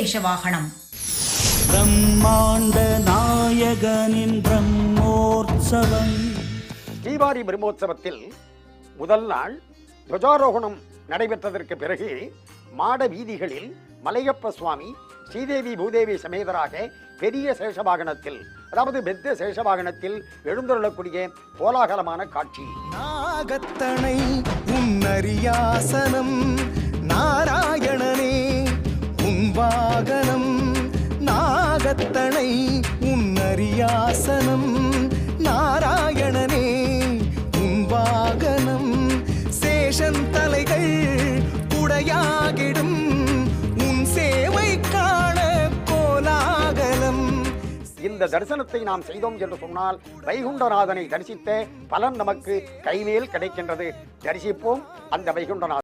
சேஷ வாகனம். பிரம்மாண்ட நாயகனின் பிரம்மோற்சவம். தீபாவளி பிரம்மோற்சவத்தில் முதல் நாள் துவஜாரோகணம் நடைபெற்றதற்கு பிறகு மாட வீதிகளில் மலையப்ப சுவாமி ஸ்ரீதேவி பூதேவி சமேதராக பெரிய சேஷவாகனத்தில், அதாவது பெத்த சேஷவாகனத்தில் எழுந்தருளக்கூடிய கோலாகலமான காட்சி. நாகத்தனை உன்னரியாசனம் நாராயணனே உன் வாகனம். நாகத்தனை உன்னரியாசனம் நாராயணனே உன் வாகனம். சேஷன் தலைகள் குடையாகிடும் உன் சேவை காண கோலாகலம். இந்த தரிசனத்தை நாம் செய்தோம் என்று சொன்னால் வைகுண்டநாதனை தரிசித்த பலன் நமக்கு கைமேல் கிடைக்கின்றது. தரிசிப்போம் அந்த வைகுண்டநாதன்.